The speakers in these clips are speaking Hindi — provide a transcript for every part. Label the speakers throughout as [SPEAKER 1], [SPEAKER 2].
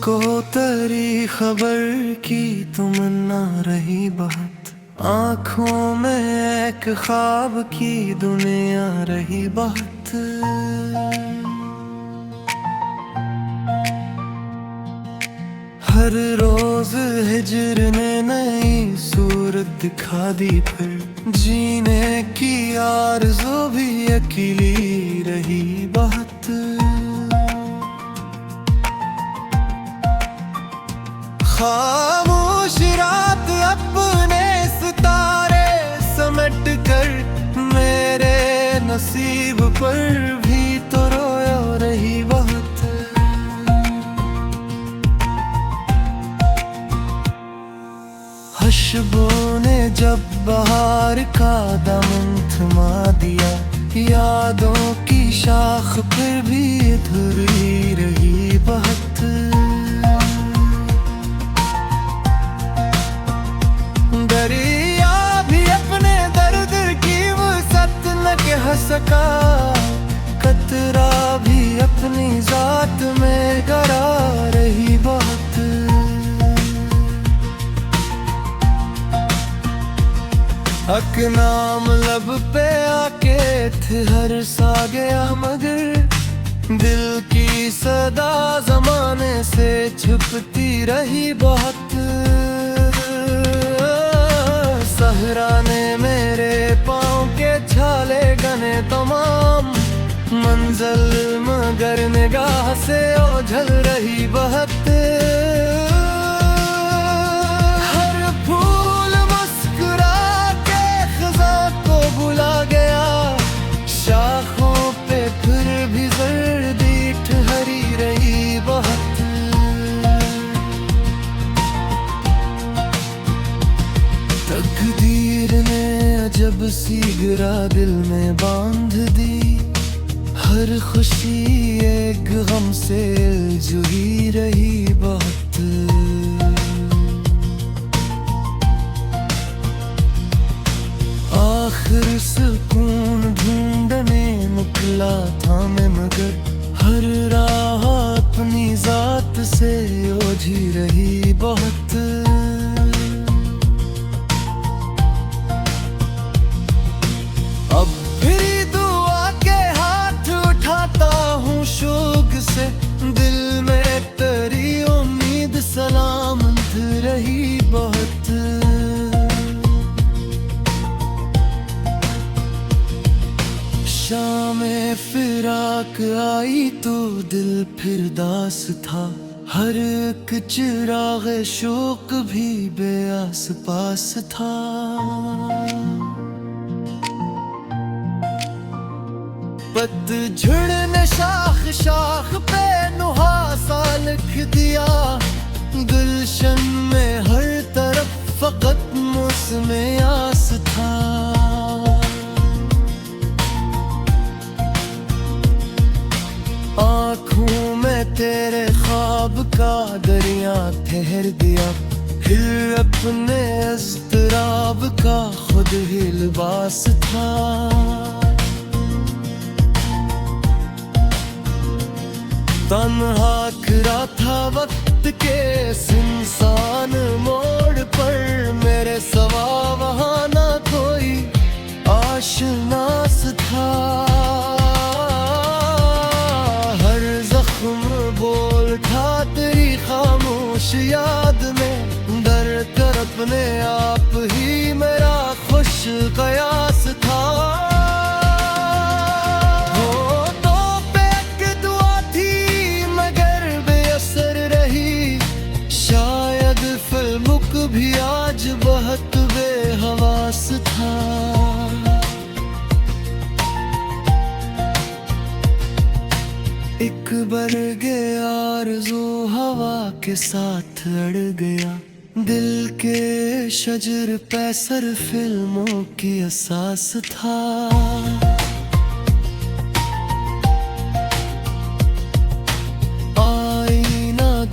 [SPEAKER 1] को तेरी खबर की तुम ना रही बात, आँखों में एक ख्वाब की दुनिया रही बात। हर रोज हिजर ने नई सूरत दिखा दी, फिर जीने की आरज़ू भी अकेली रही बात। खामोश रात अपने सितारे समेट कर मेरे नसीब पर भी तो रोया रही बात। खुशबू ने जब बहार का दामन थमा दिया, यादों की शाख पर भी अधूरी रही बात। दरिया भी अपने दर्द की वसअत न कह सका, कतरा भी अपनी जात में गरा रही बात। हक नाम लब पे आके हर सा गया, मगर दिल की सदा जमाने से छुपती रही बहुत। सहरा ने मेरे पाँव के छाले गने तमाम, मंजिल मगर निगाह से ओझल रही बहुत। हर फूल मुस्कुरा के खज़ां को बुला गया, शाखों पे फिर भी जर्दी ठहरी रही बहुत। तकदीर ने अजब सी गिरा दिल में बांध दी, हर खुशी एक गम से जुड़ी रही बहुत। आखिर सुकून ढूंढने निकला था मैं, मगर हर राह अपनी जात से ओझी रही बहुत। अब फिर दुआ के हाथ उठाता हूँ शोक से, दिल में तेरी उम्मीद सलामत रही बहुत। शामें फिराक आई तो दिल फिर दास था, हर एक चिराग शोक भी बेआस पास था। पतझड़ ने शाख शाख पे नुहासा लिख दिया, गुलशन में हर तरफ फकत मौसम आस था। आँखों में तेरे ख्वाब का दरिया ठहर दिया, फिर अपने अज़्तराब का खुद ही लिबास था। तन्हा खड़ा था वक्त के सुनसान मोड़ पर, मेरे सवा वहाँ ना कोई आशनास था। हर जख्म बोल था तेरी खामोश याद में, डर कर अपने आप ही मेरा खुश कयास था। भी आज बहुत बेहवास था। एक बरगे आरज़ू हवा के साथ अड़ गया, दिल के शजर पे सर फिल्मों की असास था।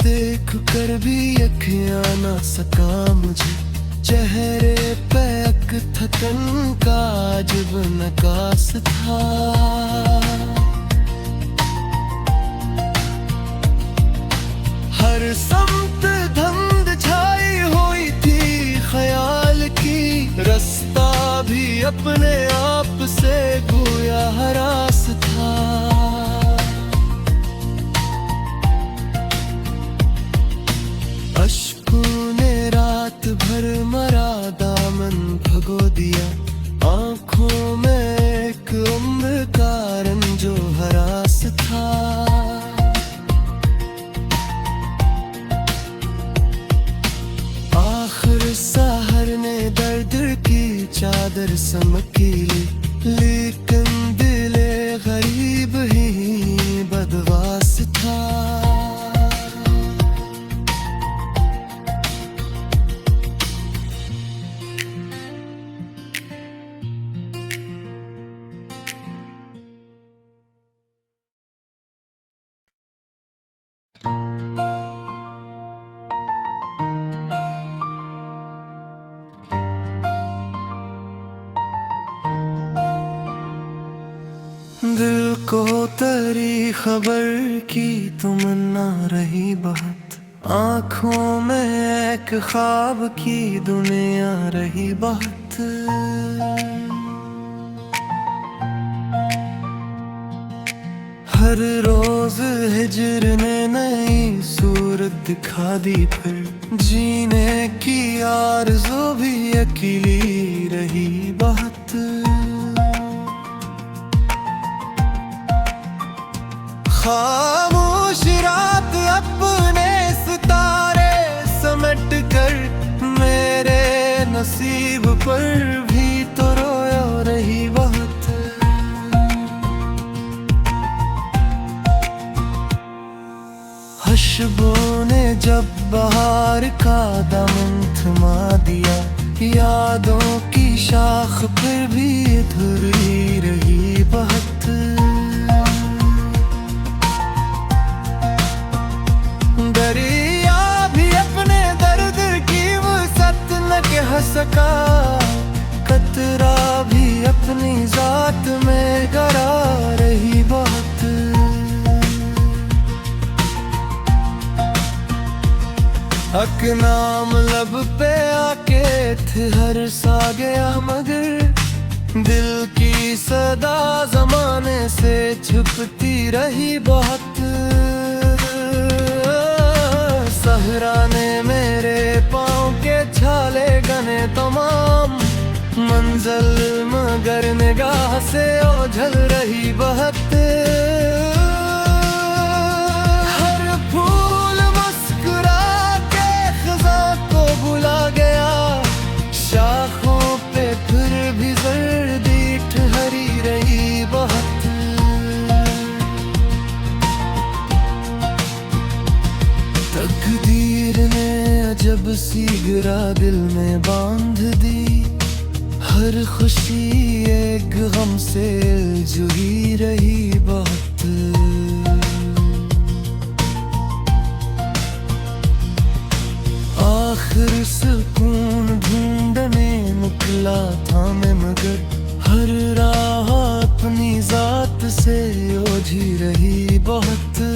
[SPEAKER 1] देख कर भी अखियाँ ना सका मुझे, चेहरे पे एक थकन का अजब नकास था। हर समत धुंध छाई हुई थी ख्याल की, रास्ता भी अपने आप से गोया हरास था। अश्कों ने रात भर मरा दामन भगो दिया, आंखों में एक उम्र का रंजो हरास था। आखिर सहर ने दर्द की चादर समकी ली, लेकिन दिले गरीब ही बदवास था। दिल को तेरी खबर की तमन्ना रही बहुत, आँखों में एक ख्वाब की दुनिया रही बहुत। हर रोज हिजर ने नई सूरत दिखा दी, फिर जीने की आरज़ू भी अकेली रही बहुत। खामोश रात अपने सितारे समेट कर मेरे नसीब पर भी तो रोया रही बहुत। खुशबू ने जब बहार का दामन थमा दिया, यादों की शाख फिर भी अधूरी रही बहुत। दरिया भी अपने दर्द की वसअत न कह सका, कतरा भी अपनी जात में गरा रही बहुत। हक नाम लब पे आके हर सा गया, मगर दिल की सदा जमाने से छुपती रही बहुत। सहरा ने मेरे पाँव के छाले गने तमाम, मंजिल मगर निगाह से ओझल रही बहुत। हर फूल मुस्कुरा के खज़ां को बुला गया, शाखों पे फिर भी जर्दी ठहरी रही बहुत। तकदीर ने अजब सी गिरा दिल में बांध दी, हर खुशी एक गम से जुड़ी रही बहुत। आखिर सुकून ढूंढने निकला था मैं, मगर हर राह अपनी जात से ओझी रही बहुत।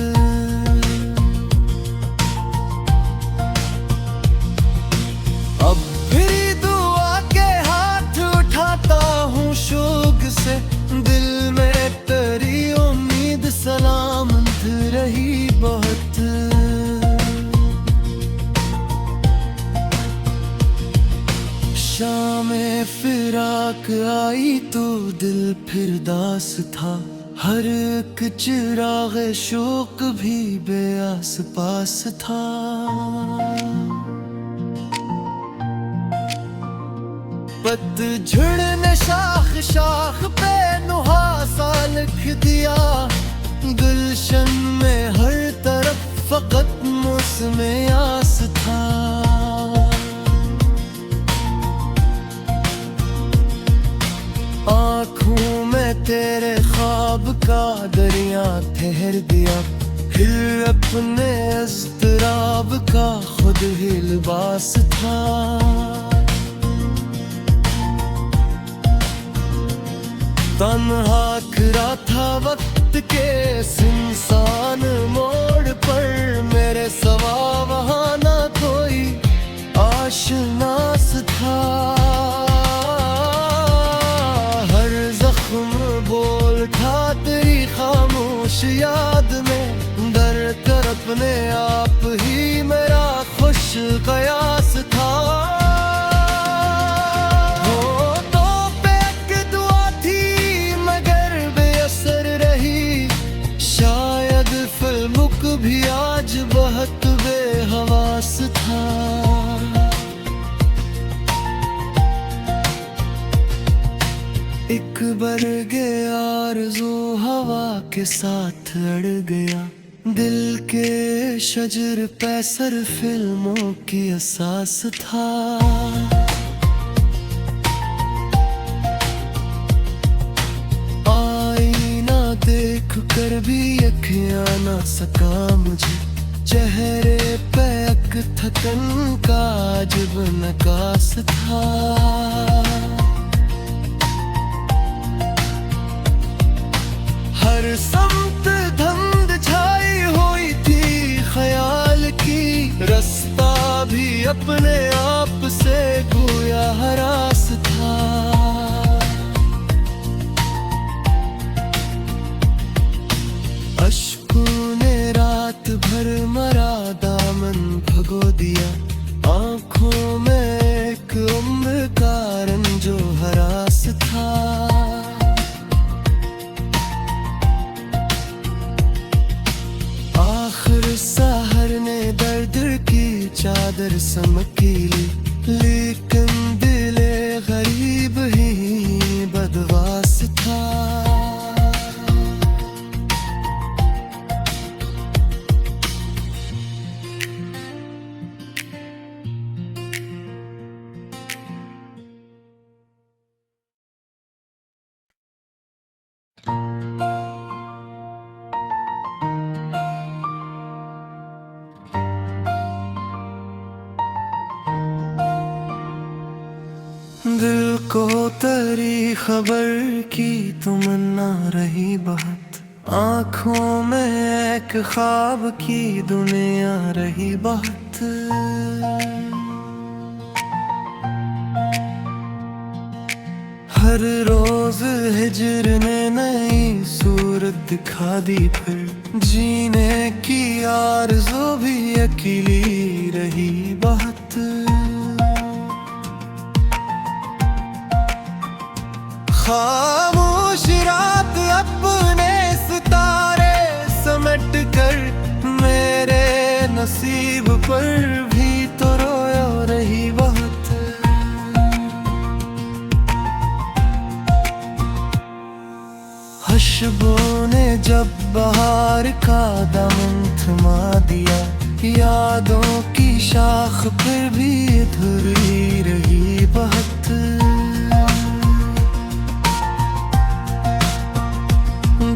[SPEAKER 1] अब फिर दुआ के हाथ उठाता हूँ शोक से, दिल में तेरी उम्मीद सलामत रही बहुत। शामे फिराक आई तो दिल फिर दास था, हर एक चिराग शोक भी बेआस पास था। पतझड़ ने शाख शाख पे नुहासा लिख दिया, गुलशन में हर तरफ फकत मौसम आस था। आँखों में तेरे ख्वाब का दरिया ठहर दिया, फिर अपने अज़्तराब का खुद ही लिबास था। तन्हा खड़ा था वक्त के सुनसान मोड़ पर, मेरे सवा नाशनास था। हर जख्म बोल था तेरी खामोश याद में, डर कर अपने आप ही मेरा खुश कयास था। भी आज बहुत बेहवास था। एक बरगे आरज़ू हवा के साथ अड़ गया, दिल के शजर पे सर फिल्मों की असास था। देख कर भी अखियां ना सका मुझे, चेहरे पे अक थकन का अजब नकास था। हर समत धुंध छाई हुई थी ख्याल की, रास्ता भी अपने आप से गोया हरास था। अश्कों ने रात भर मरा दामन भगो दिया, आंखों में एक उम्र का रंजो हरास था। आखिर सहर ने दर्द की चादर समकी ली, लेकिन दिले गरीब ही बदवास था। दिल को तेरी खबर की तमन्ना रही बहुत, आँखों में एक ख्वाब की दुनिया रही बहुत। हर रोज हिजर ने नई सूरत दिखा दी, फिर जीने की आरज़ू भी अकेली रही बहुत। खामोश रात अपने सितारे समेट कर मेरे नसीब पर भी तो रोया रही बहुत। खुशबू ने जब बहार का दामन थमा दिया, यादों की शाख पर भी अधूरी रही बहुत।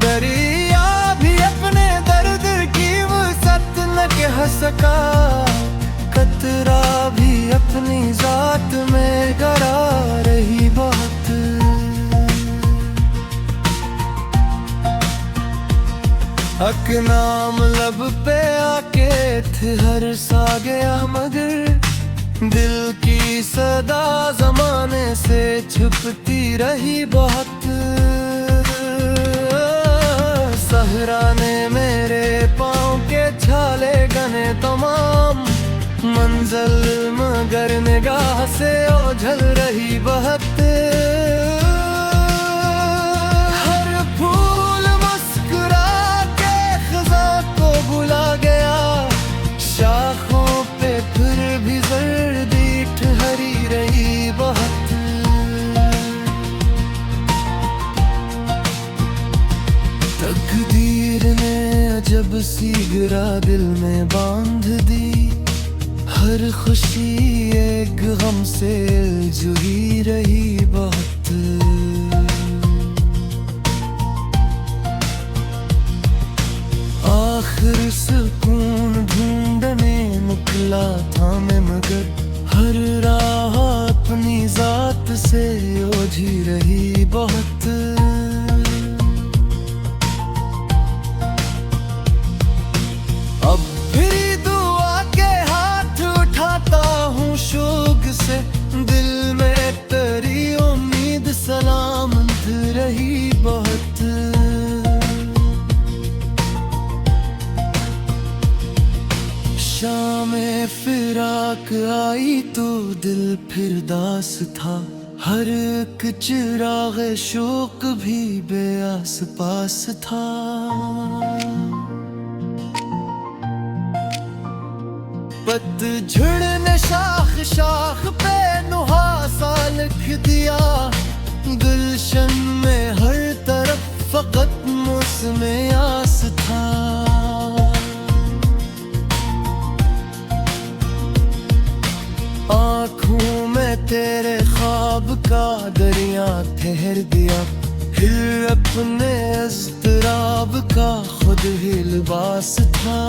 [SPEAKER 1] दरिया भी अपने दर्द की वसअत न कह सका, कतरा भी अपनी जात में गरा रही बहुत। हक नाम लब पे आके थे हर सा गया, मगर दिल की सदा जमाने से छुपती रही बहुत। सहरा ने मेरे पाँव के छाले गने तमाम, मंजिल मगर निगाह से ओझल रही बहुत। हर फूल मुस्कुरा के खज़ां को बुला गया, शाखों पे फिर भी जर्दी ठहरी रही बहुत। तकदीर ने अजब सी गिरा दिल में बांध दी, हर खुशी एक गम से जुड़ी रही बहुत। आखिर सुकून ढूंढने निकला था मैं, मगर हर राह अपनी जात से ओझी रही बहुत। अब फिर दुआ के हाथ उठाता हूँ शुक्र आई तो दिल फिर दास था, हर एक चिराग शौक भी बेआस पास था। पतझड़ ने शाख शाख पे नुहासा लिख दिया, गुलशन में हर तरफ फकत मौसम आस था। आँखों में तेरे ख्वाब का दरिया ठहर दिया, हिल अपने अज़्तराब का खुद ही लिबास था।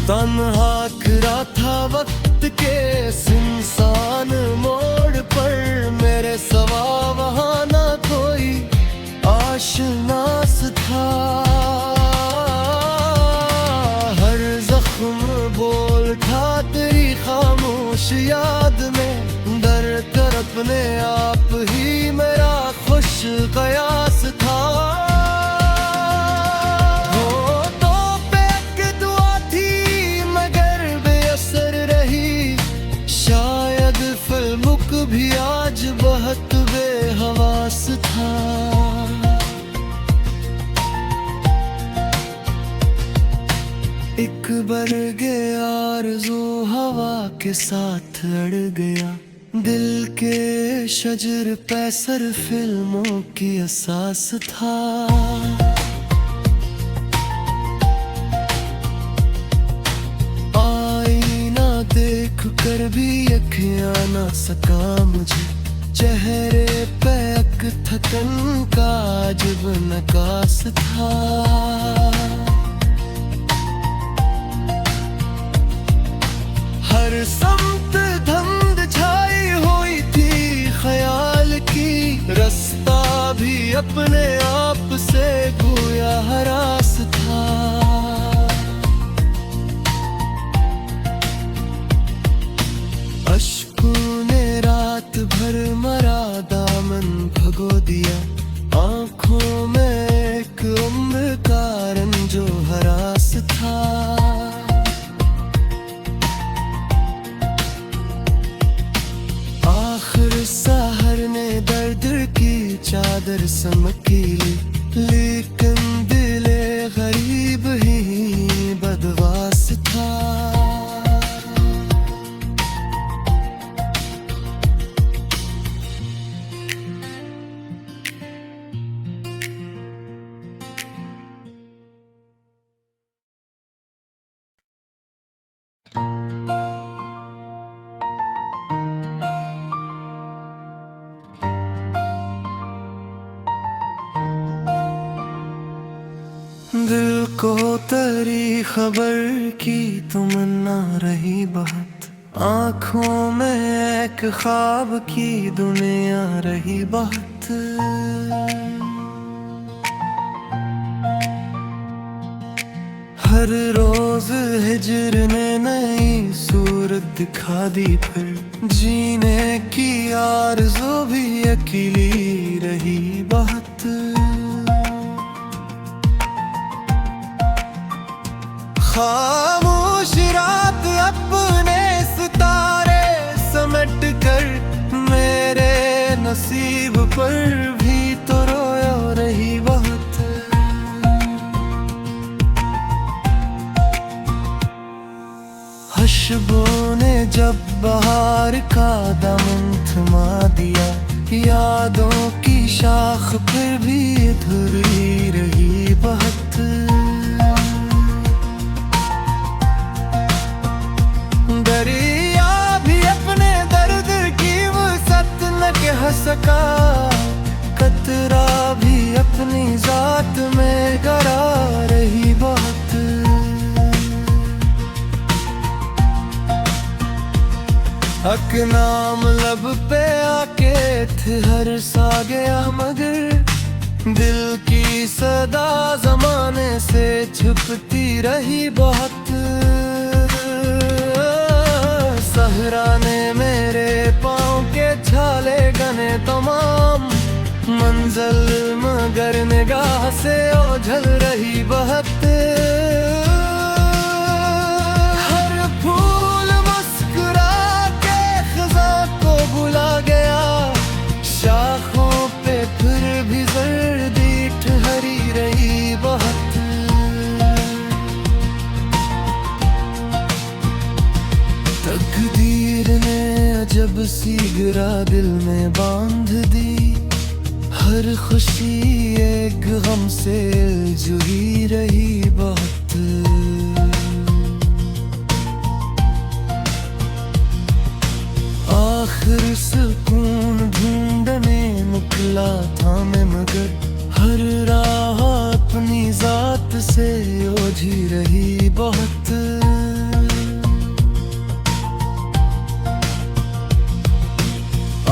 [SPEAKER 1] तन्हा खड़ा था वक्त के सुनसान मोड़ पर, मेरे सवा वहाँ ना कोई आशनास था। हर जख्म बोल था तेरी खामोश याद में, दर कर अपने आप ही मेरा खुश कयास था। भी आज बहुत बेहवास था। एक बरगे आरज़ू हवा के साथ अड़ गया, दिल के शजर पे सर फिल्मों की असास था। देख कर भी अखियां ना सका मुझे, चेहरे पे एक थकन का अजब नकास था। हर समत धुंध छाई हुई थी ख्याल की, रास्ता भी अपने आप से गोया हरास था। अश्कों ने रात भर मरा दामन भगो दिया, आँखों में एक उम्र का रंजो हरास था। आखिर सहर ने दर्द की चादर समकी ली, लेकिन दिले गरीब ही बदवास था। दिल को तेरी खबर की तमन्ना रही बहुत, आँखों में एक ख्वाब की दुनिया रही बहुत। हर रोज हिजर ने नई सूरत दिखा दी, फिर जीने की आरज़ू भी अकेली रही बहुत। खामोश रात अपने सितारे समेट कर, मेरे नसीब पर भी तो रोया रही बहुत। खुशबू ने जब बहार का दामन थमा दिया, यादों की शाख फिर भी अधूरी रही बहुत। दरिया भी अपने दर्द की वसअत न कह सका, कतरा भी अपनी जात में गरा रही बहुत। हक नाम लब पे आके थे हर सा गया, मगर दिल की सदा जमाने से छुपती रही बहुत। सहरा ने मेरे पाँव के छाले गने तमाम, मंजिल मगर निगाह से ओझल रही बहुत। सी गिरा दिल में बांध दी, हर खुशी एक गम से जुड़ी रही बहुत। आखिर सुकून ढूंढने निकला था मैं, मगर हर राह अपनी जात से ओझी रही बहुत।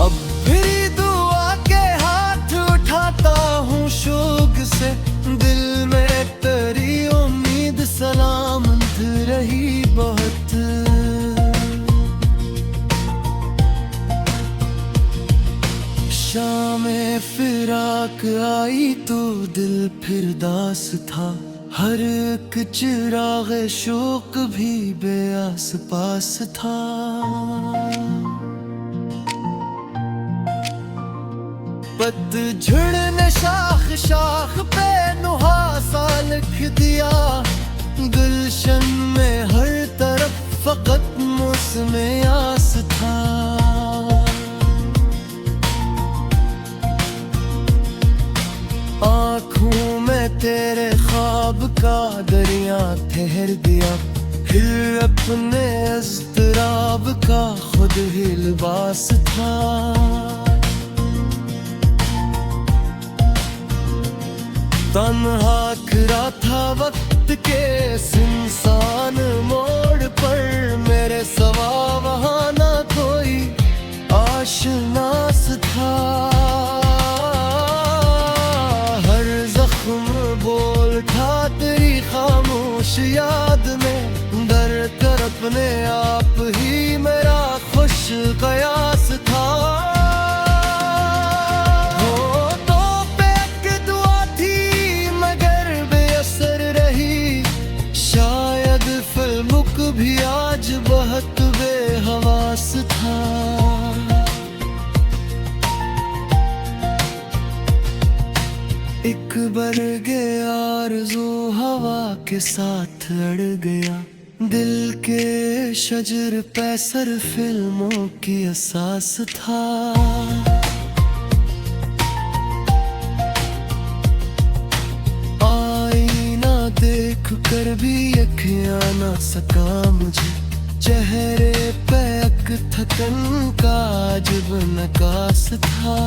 [SPEAKER 1] अब भी दुआ के हाथ उठाता हूँ शोक से, दिल में तेरी उम्मीद सलामत रही बहुत। शामे फिराक आई तो दिल फिर दास था, हर एक चिराग शोक भी बेआस पास था। पतझड़ ने शाख शाख पे नुहासा लिख दिया, गुलशन में हर तरफ फकत मौसम आस था। आँखों में तेरे ख्वाब का दरिया ठहर गया, फिर अपने अज़्तराब का खुद ही लिबास था। तन्हा खड़ा था वक्त के सुनसान मोड़ पर, मेरे सिवा वहाँ ना कोई आशनास था। बोल था तेरी खामोश याद में, दर कर अपने आप ही मेरा खुश कयास था। होठों पे एक दुआ थी मगर बेअसर रही, शायद फिल्मुक भी आज बहुत बेहवास था। एक बरगे आरज़ू हवा के साथ अड़ गया, दिल के शजर पे सर फिल्मों की असास था। आईना देख कर भी अखियां ना सका मुझे, चेहरे पे एक थकन का अजब नकास था।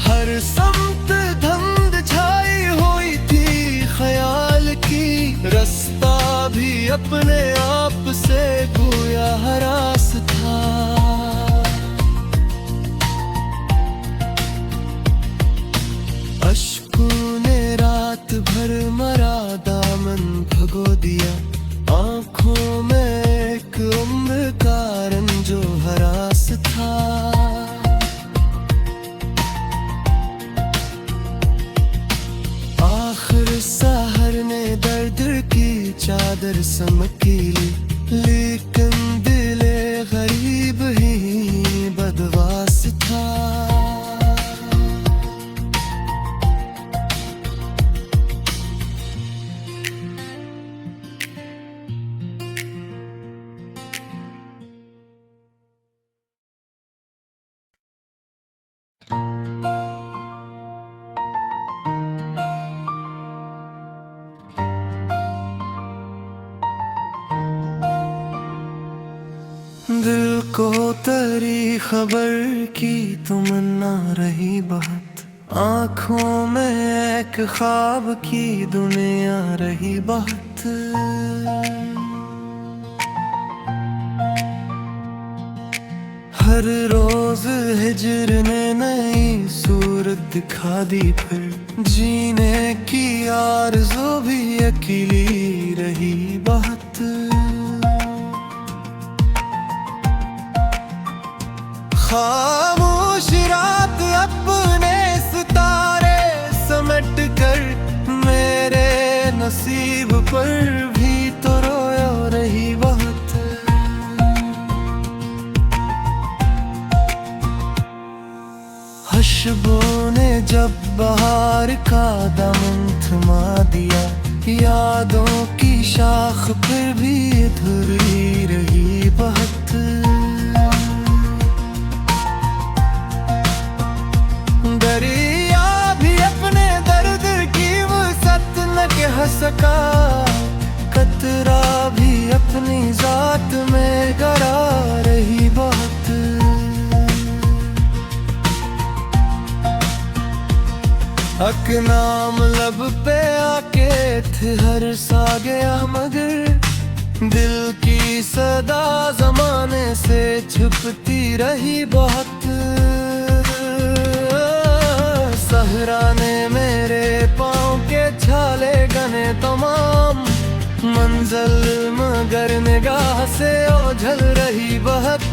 [SPEAKER 1] हर समत धुंध छाई हुई थी ख्याल की, रास्ता भी अपने आप से गोया हरास था। अश्कों ने रात भर मरा दामन भगो दिया, आँखों में एक उम्र का रंजो हरास था। सहर ने दर्द की चादर समकी ली, लेकिन दिले गरीब ही बदवास था। दिल को तेरी खबर की तमन्ना रही बहुत, आँखों में एक ख्वाब की दुनिया रही बहुत। हर रोज हिजर ने नई सूरत दिखा दी, फिर जीने की आरज़ू भी अकेली रही बहुत। खामोश रात अपने सितारे समेट कर, मेरे नसीब पर भी तो रोया रही बहुत। खुशबू ने जब बहार का दामन थमा दिया, यादों की शाख फिर भी अधूरी रही बहुत। दरिया भी अपने दर्द की वसअत न कह सका, कतरा भी अपनी जात में गरा रही बहुत। हक नाम लब पे आके थे हर सा गया, मगर दिल की सदा जमाने से छुपती रही बहुत। सहरा ने मेरे पाँव के छाले गने तमाम, मंजिल मगर निगाह से ओझल रही बहुत।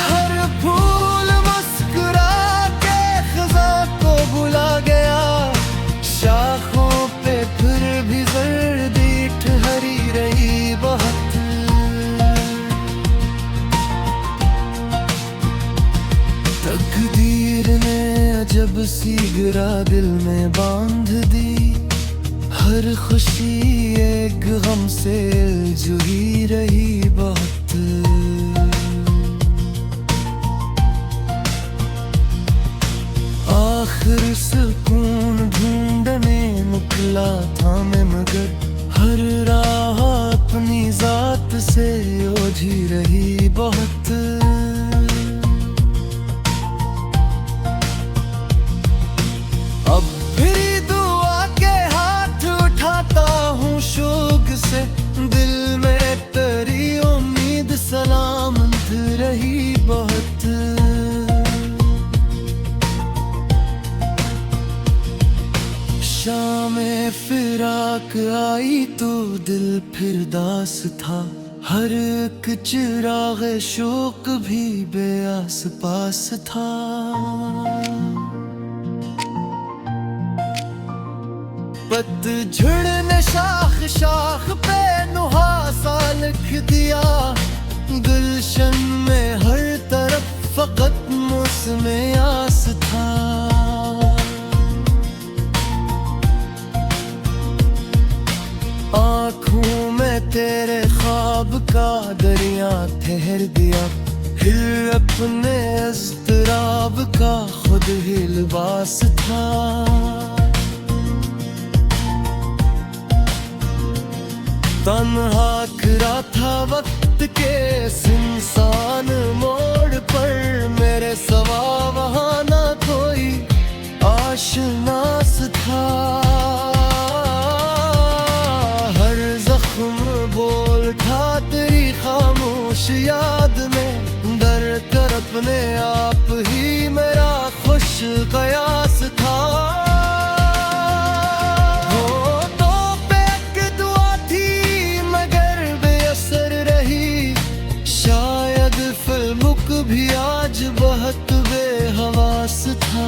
[SPEAKER 1] हर फूल मुस्कुरा के खज़ां को बुला गया, शाखों पे फिर भी जर्दी ठहरी रही बहुत। तकदीर ने अजब सी गिरा दिल में बांध दी, हर खुशी एक गम से जुड़ी रही बहुत। आखिर सुकून ढूंढने निकला था मैं, मगर हर राह अपनी जात से ओझी रही बहुत। अब फिर दुआ के हाथ उठाता हूँ शोक से, दिल में तेरी उम्मीद सलामत रही बहुत। शाम फिराक आई तो दिल फिर दास था, हर एक चिराग शोक भी बेआस पास था। पतझड़ ने शाख शाख पे नुहासा लिख दिया, गुलशन में हर तरफ फकत मौसम आस था। आँखों में तेरे ख्वाब का दरिया ठहर गया, फिर अपने इज़्तिराब का खुद ही लिबास था। तन्हा खड़ा था वक्त के सुनसान मोड़ पर, मेरे सवा वहाँ ना कोई आशनास था। हर जख्म बोल था तेरी खामोश याद में, डर कर अपने आप ही मेरा खुश कयास था। भी आज बहुत बेहवास था।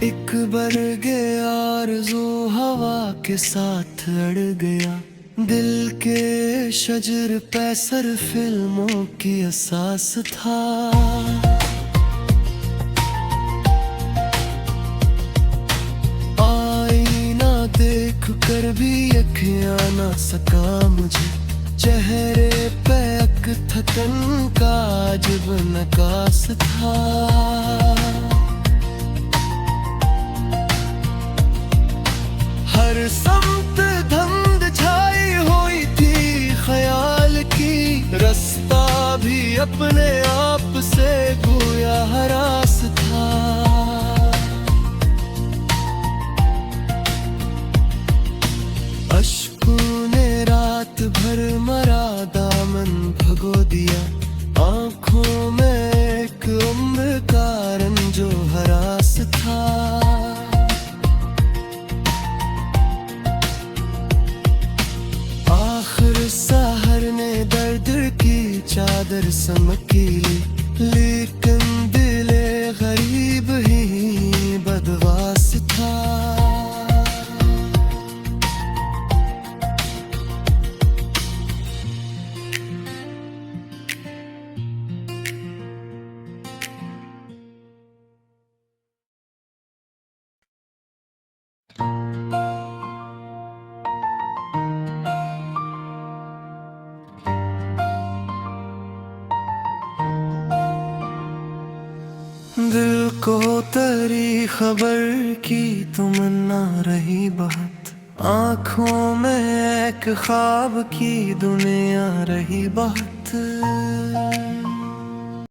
[SPEAKER 1] एक बरगे आरज़ू हवा के साथ अड़ गया, दिल के शजर पे सर फिल्मों की असास था। देख कर भी अखियाँ ना सका मुझे, चेहरे पे अक थकन का अजब नकास था। हर समत धुंध छाई हुई थी ख्याल की, रास्ता भी अपने आप से गोया हरास था। अश्कों ने रात भर मरा दामन भगो दिया, आँखों में एक उम्र का रंजो हरास था। आखिर सहर ने दर्द की चादर समकी ली, लेकिन दिले गरीब ही बदवास था। दिल को तरी खबर की तमन्ना रही बहुत, आँखों में एक ख्वाब की दुनिया रही बहुत।